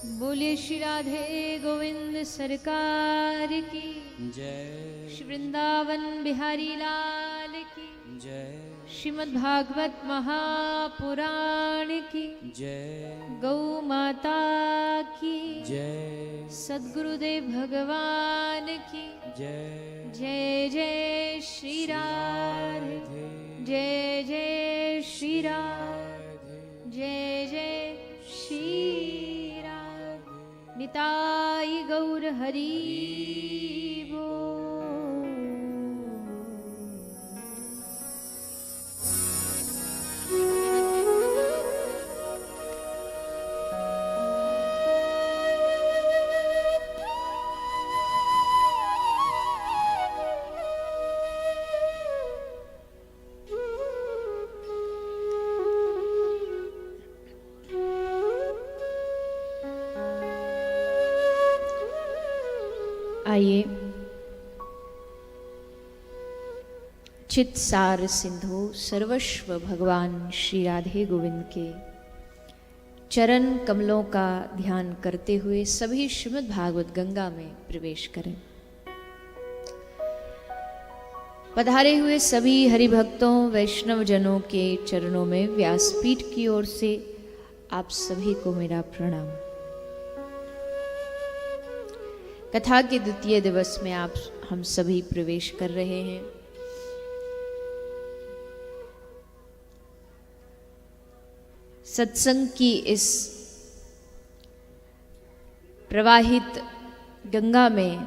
बोलिए श्री राधे गोविंद सरकार की जय। श्री वृंदावन बिहारी लाल की जय। श्रीमद् भागवत महापुराण की जय। गौ माता की जय। सद्गुरुदेव भगवान की जय। जय जय श्री राधे जय जय श्री राधे जय जय श्री राधे निताई गौर हरि बोल। आइए चित सार सिंधु सर्वस्व भगवान श्री राधे गोविंद के चरण कमलों का ध्यान करते हुए सभी श्रीमद् भागवत गंगा में प्रवेश करें। पधारे हुए सभी हरि भक्तों वैष्णव जनों के चरणों में व्यासपीठ की ओर से आप सभी को मेरा प्रणाम। कथा के द्वितीय दिवस में हम सभी प्रवेश कर रहे हैं। सत्संग की इस प्रवाहित गंगा में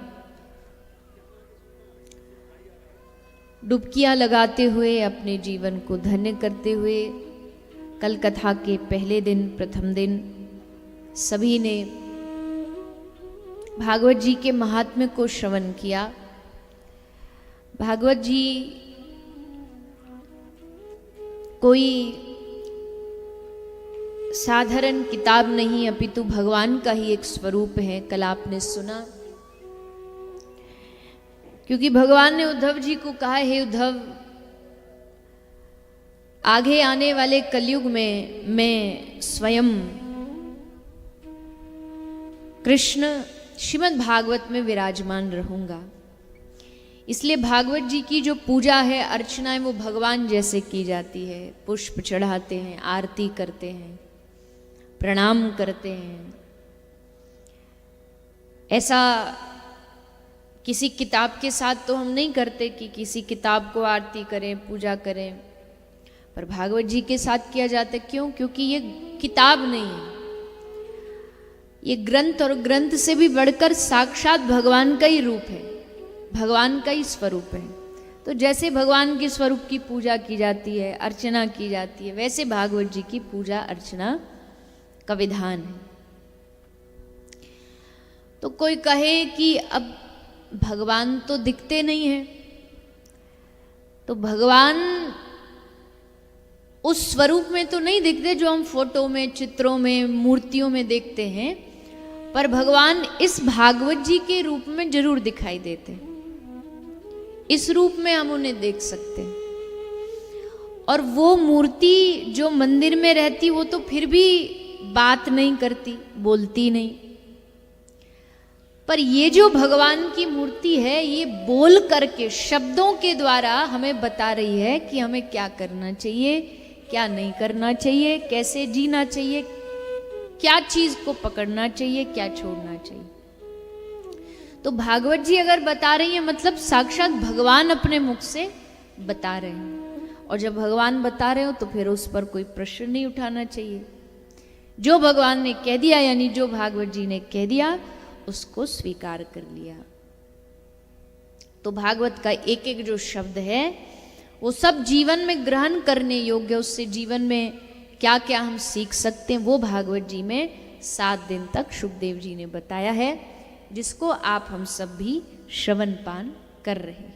डुबकियां लगाते हुए अपने जीवन को धन्य करते हुए कल कथा के पहले दिन प्रथम दिन सभी ने भागवत जी के महात्म्य को श्रवण किया। भागवत जी कोई साधारण किताब नहीं अपितु भगवान का ही एक स्वरूप है। कल आपने सुना, क्योंकि भगवान ने उद्धव जी को कहा, हे उद्धव, आगे आने वाले कलयुग में मैं स्वयं कृष्ण श्रीमद् भागवत में विराजमान रहूंगा। इसलिए भागवत जी की जो पूजा है, अर्चना है, वो भगवान जैसे की जाती है। पुष्प चढ़ाते हैं, आरती करते हैं, प्रणाम करते हैं। ऐसा किसी किताब के साथ तो हम नहीं करते कि किसी किताब को आरती करें, पूजा करें, पर भागवत जी के साथ किया जाता है। क्यों? क्योंकि ये किताब नहीं है, ये ग्रंथ, और ग्रंथ से भी बढ़कर साक्षात भगवान का ही रूप है, भगवान का ही स्वरूप है। तो जैसे भगवान के स्वरूप की पूजा की जाती है, अर्चना की जाती है, वैसे भागवत जी की पूजा अर्चना का विधान है। तो कोई कहे कि अब भगवान तो दिखते नहीं है, तो भगवान उस स्वरूप में तो नहीं दिखते जो हम फोटो में, चित्रों में, मूर्तियों में देखते हैं, पर भगवान इस भागवत जी के रूप में जरूर दिखाई देते हैं। इस रूप में हम उन्हें देख सकते हैं। और वो मूर्ति जो मंदिर में रहती, वो तो फिर भी बात नहीं करती, बोलती नहीं, पर ये जो भगवान की मूर्ति है, ये बोल करके शब्दों के द्वारा हमें बता रही है कि हमें क्या करना चाहिए, क्या नहीं करना चाहिए, कैसे जीना चाहिए, क्या चीज को पकड़ना चाहिए, क्या छोड़ना चाहिए। तो भागवत जी अगर बता रही है, मतलब साक्षात भगवान अपने मुख से बता रहे हैं। और जब भगवान बता रहे हो तो फिर उस पर कोई प्रश्न नहीं उठाना चाहिए। जो भगवान ने कह दिया, यानी जो भागवत जी ने कह दिया, उसको स्वीकार कर लिया। तो भागवत का एक एक जो शब्द है, वो सब जीवन में ग्रहण करने योग्य, उससे जीवन में क्या क्या हम सीख सकते हैं, वो भागवत जी में 7 दिन तक शुकदेव जी ने बताया है, जिसको आप हम सब भी श्रवण पान कर रहे हैं।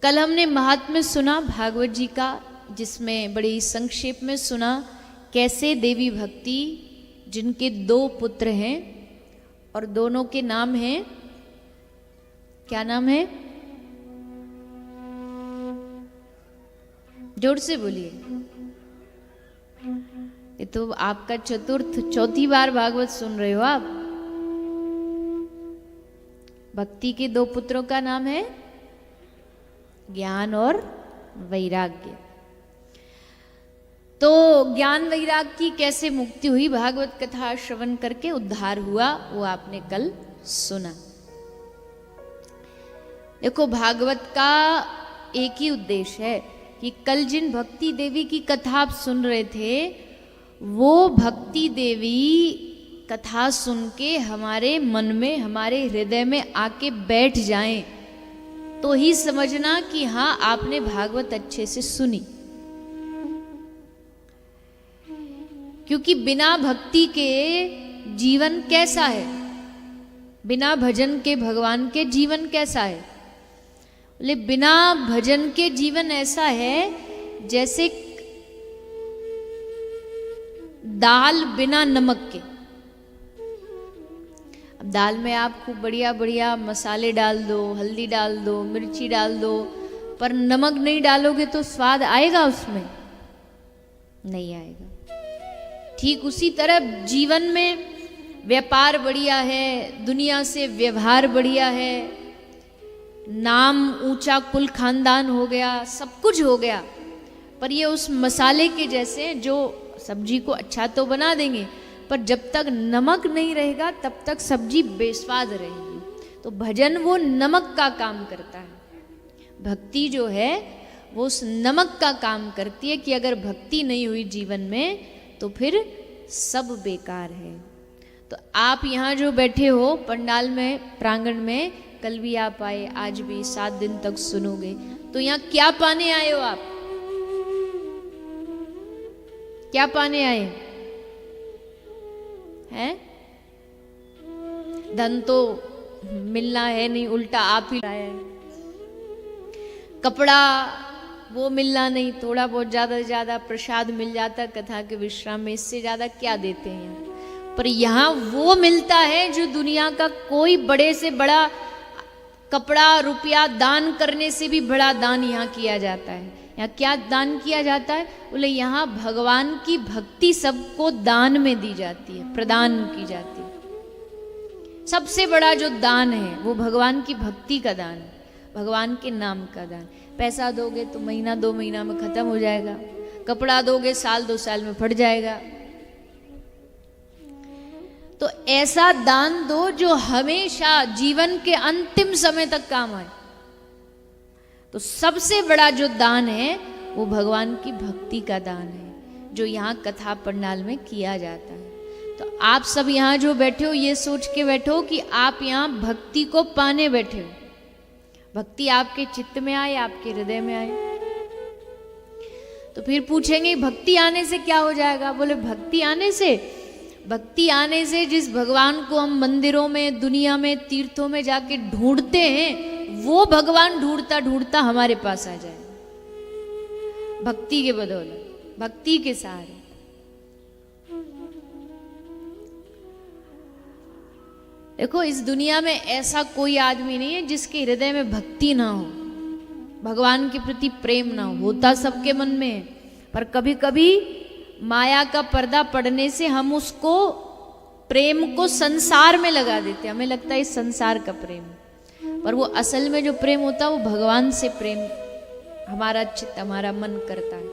कल हमने महात्म्य सुना भागवत जी का, जिसमें बड़ी संक्षेप में सुना कैसे देवी भक्ति, जिनके 2 पुत्र हैं और दोनों के नाम हैं, क्या नाम है? जोर से बोलिए। ये तो आपका चौथी बार भागवत सुन रहे हो आप। भक्ति के दो पुत्रों का नाम है ज्ञान और वैराग्य। तो ज्ञान वैराग की कैसे मुक्ति हुई, भागवत कथा श्रवण करके उद्धार हुआ, वो आपने कल सुना। देखो भागवत का एक ही उद्देश्य है कि कल जिन भक्ति देवी की कथा आप सुन रहे थे, वो भक्ति देवी कथा सुन के हमारे मन में, हमारे हृदय में आके बैठ जाएं, तो ही समझना कि हाँ आपने भागवत अच्छे से सुनी। क्योंकि बिना भक्ति के जीवन कैसा है, बिना भजन के भगवान के जीवन कैसा है? बोले बिना भजन के जीवन ऐसा है जैसे दाल बिना नमक के। अब दाल में आप खूब बढ़िया बढ़िया मसाले डाल दो, हल्दी डाल दो, मिर्ची डाल दो, पर नमक नहीं डालोगे तो स्वाद आएगा उसमें? नहीं आएगा। ठीक उसी तरह जीवन में व्यापार बढ़िया है, दुनिया से व्यवहार बढ़िया है, नाम ऊंचा, कुल खानदान हो गया, सब कुछ हो गया, पर ये उस मसाले के जैसे जो सब्जी को अच्छा तो बना देंगे, पर जब तक नमक नहीं रहेगा तब तक सब्जी बेस्वाद रहेगी। तो भजन वो नमक का काम करता है। भक्ति जो है वो उस नमक का काम करती है कि अगर भक्ति नहीं हुई जीवन में तो फिर सब बेकार है। तो आप यहाँ जो बैठे हो पंडाल में, प्रांगण में, कल भी आप आए, आज भी 7 दिन तक सुनोगे, तो यहाँ क्या पाने आए हो आप? क्या पाने आए हैं? धन तो मिलना है नहीं, उल्टा आप ही लाए। कपड़ा वो मिलना नहीं, थोड़ा बहुत ज्यादा से ज्यादा प्रसाद मिल जाता कथा के विश्राम में, इससे ज्यादा क्या देते हैं यहाँ? पर यहाँ वो मिलता है जो दुनिया का कोई बड़े से बड़ा कपड़ा, रुपया दान करने से भी बड़ा दान यहाँ किया जाता है। यहाँ क्या दान किया जाता है? बोले यहाँ भगवान की भक्ति सबको दान में दी जाती है, प्रदान की जाती है। सबसे बड़ा जो दान है वो भगवान की भक्ति का दान है, भगवान के नाम का दान। पैसा दोगे तो महीना 2 महीना में खत्म हो जाएगा, कपड़ा दोगे 1-2 साल में फट जाएगा। तो ऐसा दान दो जो हमेशा जीवन के अंतिम समय तक काम आए। तो सबसे बड़ा जो दान है वो भगवान की भक्ति का दान है, जो यहाँ कथा पंडाल में किया जाता है। तो आप सब यहाँ जो बैठे हो ये सोच के बैठो कि आप यहाँ भक्ति को पाने बैठे हो, भक्ति आपके चित्त में आए, आपके हृदय में आए। तो फिर पूछेंगे भक्ति आने से क्या हो जाएगा? बोले भक्ति आने से जिस भगवान को हम मंदिरों में, दुनिया में, तीर्थों में जाके ढूंढते हैं, वो भगवान ढूंढता ढूंढता हमारे पास आ जाए। भक्ति के बदौलत, भक्ति के सहारे। देखो इस दुनिया में ऐसा कोई आदमी नहीं है जिसके हृदय में भक्ति ना हो, भगवान के प्रति प्रेम ना हो। होता सबके मन में है, पर कभी कभी माया का पर्दा पड़ने से हम उसको, प्रेम को संसार में लगा देते हैं। हमें लगता है इस संसार का प्रेम, पर वो असल में जो प्रेम होता है वो भगवान से प्रेम हमारा चित्त, हमारा मन करता है।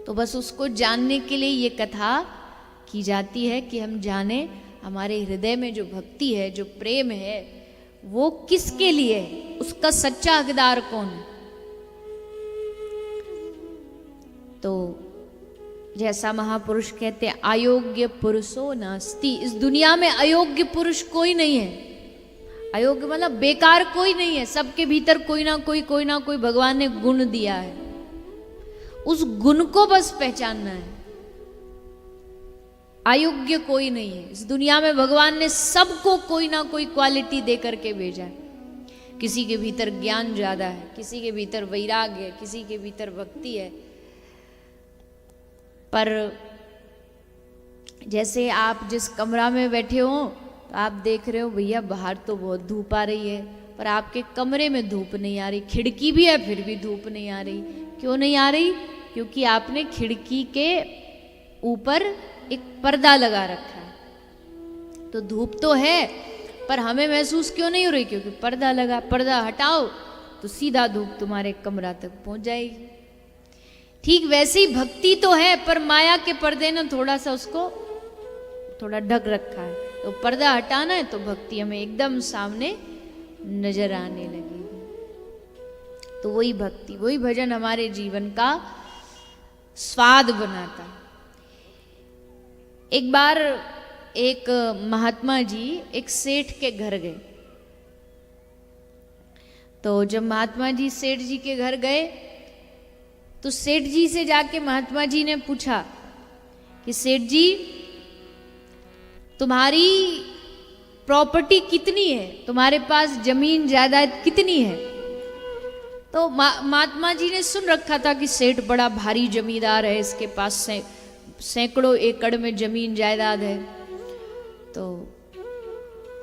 तो बस उसको जानने के लिए ये कथा की जाती है कि हम जाने हमारे हृदय में जो भक्ति है, जो प्रेम है, वो किसके लिए है, उसका सच्चा हकदार कौन है। तो जैसा महापुरुष कहते हैं, अयोग्य पुरुषो नास्ति। इस दुनिया में अयोग्य पुरुष कोई नहीं है। अयोग्य मतलब बेकार कोई नहीं है। सबके भीतर कोई ना कोई भगवान ने गुण दिया है, उस गुण को बस पहचानना है। अयोग्य कोई नहीं है इस दुनिया में। भगवान ने सबको कोई ना कोई क्वालिटी दे करके भेजा है। किसी के भीतर ज्ञान ज्यादा है, किसी के भीतर वैराग्य है, किसी के भीतर भक्ति है। पर जैसे आप जिस कमरा में बैठे हो तो आप देख रहे हो भैया बाहर तो बहुत धूप आ रही है, पर आपके कमरे में धूप नहीं आ रही। खिड़की भी है फिर भी धूप नहीं आ रही। क्यों नहीं आ रही? क्योंकि आपने खिड़की के ऊपर एक पर्दा लगा रखा है। तो धूप तो है पर हमें महसूस क्यों नहीं हो रही, क्योंकि पर्दा लगा। पर्दा हटाओ तो सीधा धूप तुम्हारे कमरा तक पहुंच जाएगी। ठीक वैसे ही भक्ति तो है पर माया के पर्दे ने थोड़ा सा उसको थोड़ा ढक रखा है। तो पर्दा हटाना है तो भक्ति हमें एकदम सामने नजर आने लगेगी। तो वही भक्ति, वही भजन हमारे जीवन का स्वाद बनाता है। एक बार एक महात्मा जी एक सेठ के घर गए। तो जब महात्मा जी सेठ जी के घर गए तो सेठ जी से जाके महात्मा जी ने पूछा कि सेठ जी तुम्हारी प्रॉपर्टी कितनी है, तुम्हारे पास जमीन जायदाद कितनी है। तो महात्मा जी ने सुन रखा था कि सेठ बड़ा भारी जमींदार है, इसके पास सैकड़ों एकड़ में जमीन जायदाद है। तो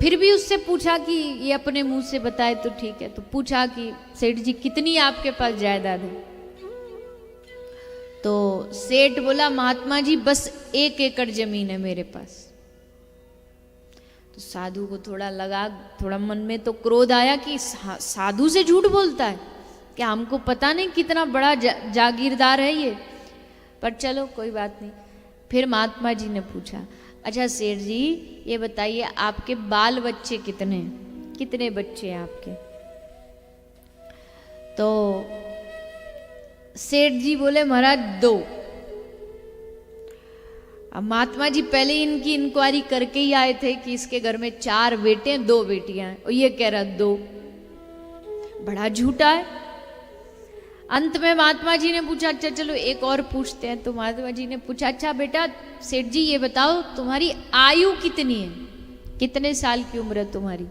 फिर भी उससे पूछा कि ये अपने मुंह से बताए तो ठीक है। तो पूछा कि सेठ जी कितनी आपके पास जायदाद है। तो सेठ बोला महात्मा जी बस 1 एकड़ जमीन है मेरे पास। तो साधु को थोड़ा लगा, थोड़ा मन में तो क्रोध आया कि साधु से झूठ बोलता है, क्या हमको पता नहीं कितना बड़ा जागीरदार है ये। पर चलो कोई बात नहीं। फिर महात्मा जी ने पूछा अच्छा सेठ जी ये बताइए आपके बाल बच्चे कितने हैं, कितने बच्चे हैं आपके। तो सेठ जी बोले महाराज 2। अब महात्मा जी पहले इनकी इंक्वायरी करके ही आए थे कि इसके घर में 4 बेटे हैं 2 बेटियां हैं, और ये कह रहा 2। बड़ा झूठा है। अंत में महात्मा जी ने पूछा अच्छा चलो एक और पूछते हैं। तो महात्मा जी ने पूछा अच्छा बेटा सेठ जी ये बताओ तुम्हारी आयु कितनी है, कितने साल की उम्र है तुम्हारी।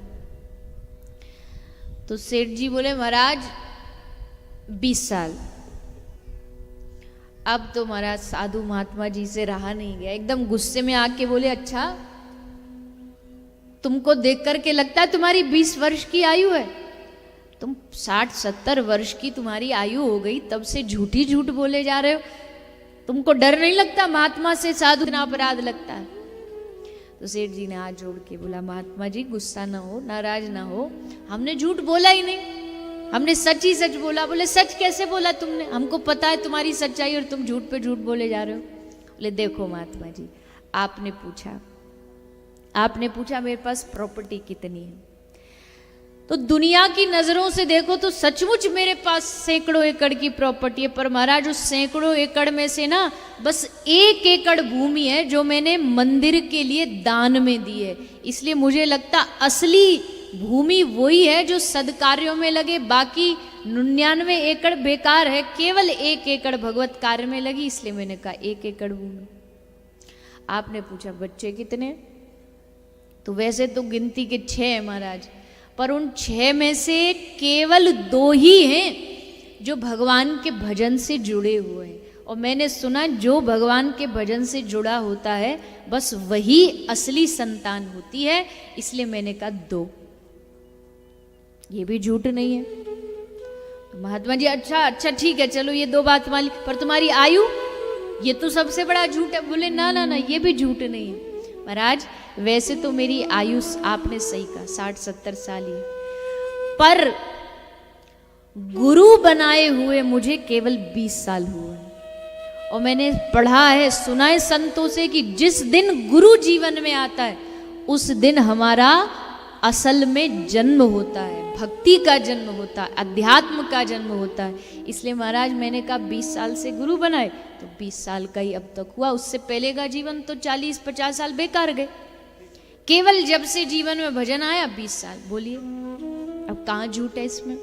तो सेठ जी बोले महाराज 20 साल। अब तो महाराज साधु महात्मा जी से रहा नहीं गया, एकदम गुस्से में आके बोले अच्छा तुमको देख करके लगता है तुम्हारी 20 वर्ष की आयु है, तुम 60-70 वर्ष की तुम्हारी आयु हो गई, तब से झूठी झूठ बोले जा रहे हो। तुमको डर नहीं लगता महात्मा से साधु इतना अपराध लगता है। तो सेठ जी ने हाथ जोड़ के बोला महात्मा जी गुस्सा ना हो, नाराज ना हो, हमने झूठ बोला ही नहीं, हमने सच ही सच बोला। बोले सच कैसे बोला तुमने, हमको पता है तुम्हारी सच्चाई और तुम झूठ पे झूठ बोले जा रहे हो। बोले देखो महात्मा जी आपने पूछा मेरे पास प्रॉपर्टी कितनी है, तो दुनिया की नजरों से देखो तो सचमुच मेरे पास सैकड़ों एकड़ की प्रॉपर्टी है। पर महाराज उस सैकड़ों एकड़ में से ना बस 1 एकड़ भूमि है जो मैंने मंदिर के लिए दान में दी है। इसलिए मुझे लगता असली भूमि वही है जो सदकार्यों में लगे, बाकी 99 एकड़ बेकार है, केवल 1 एकड़ भगवत कार्य में लगी। इसलिए मैंने कहा 1 एकड़ भूमि। आपने पूछा बच्चे कितने, तो वैसे तो गिनती के 6 है महाराज, पर उन 6 में से केवल 2 ही हैं जो भगवान के भजन से जुड़े हुए हैं। और मैंने सुना जो भगवान के भजन से जुड़ा होता है बस वही असली संतान होती है, इसलिए मैंने कहा 2। ये भी झूठ नहीं है। तो महात्मा जी अच्छा ठीक है चलो ये 2 बात मान ली, पर तुम्हारी आयु ये तो सबसे बड़ा झूठ है। बोले ना ना ना ये भी झूठ नहीं है महाराज, वैसे तो मेरी आयु आपने सही कहा 60-70 साल ही, पर गुरु बनाए हुए मुझे केवल 20 साल हुए। और मैंने पढ़ा है सुना है संतों से कि जिस दिन गुरु जीवन में आता है उस दिन हमारा असल में जन्म होता है, भक्ति का जन्म होता है, अध्यात्म का जन्म होता है। इसलिए महाराज मैंने कहा 20 साल से गुरु बनाए तो 20 साल का ही अब तक हुआ, उससे पहले का जीवन तो 40-50 साल बेकार गए। केवल जब से जीवन में भजन आया 20 साल। बोलिए अब कहाँ झूठ है इसमें।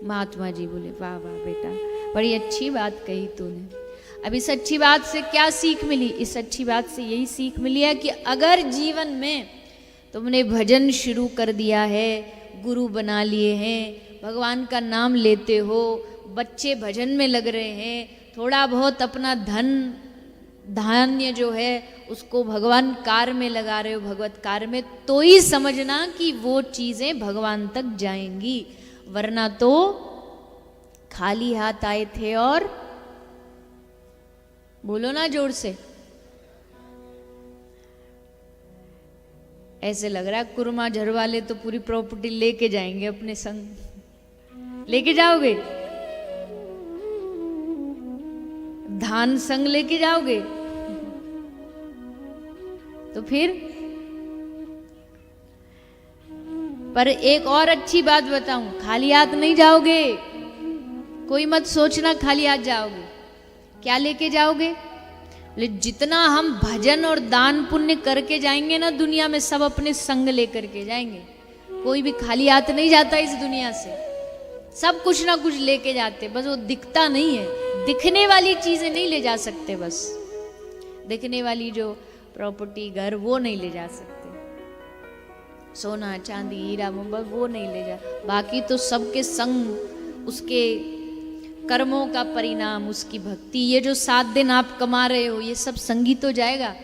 महात्मा जी बोले वाह वाह बेटा बड़ी अच्छी बात कही तूने। अब इस अच्छी बात से क्या सीख मिली, इस अच्छी बात से यही सीख मिली है कि अगर जीवन में तुमने भजन शुरू कर दिया है, गुरु बना लिए हैं, भगवान का नाम लेते हो, बच्चे भजन में लग रहे हैं, थोड़ा बहुत अपना धन धान्य जो है उसको भगवान कार्य में लगा रहे हो, भगवत कार्य में, तो ही समझना कि वो चीजें भगवान तक जाएंगी। वरना तो खाली हाथ आए थे और बोलो ना जोर से ऐसे लग रहा है कुरमा झर वाले तो पूरी प्रॉपर्टी लेके जाएंगे अपने संग, लेके जाओगे? धान संग लेके जाओगे? तो फिर पर एक और अच्छी बात बताऊं, खाली हाथ नहीं जाओगे। कोई मत सोचना खाली हाथ जाओगे। क्या लेके जाओगे? जितना हम भजन और दान पुण्य करके जाएंगे ना दुनिया में, सब अपने संग लेकर के जाएंगे। कोई भी खाली हाथ नहीं जाता इस दुनिया से, सब कुछ ना कुछ लेके जाते, बस वो दिखता नहीं है। दिखने वाली चीजें नहीं ले जा सकते, बस दिखने वाली जो प्रॉपर्टी घर वो नहीं ले जा सकते, सोना चांदी हीरा मोहब्बत वो नहीं ले जा। बाकी तो सबके संग, उसके कर्मों का परिणाम, उसकी भक्ति, ये जो 7 दिन आप कमा रहे हो ये सब संगी तो जाएगा।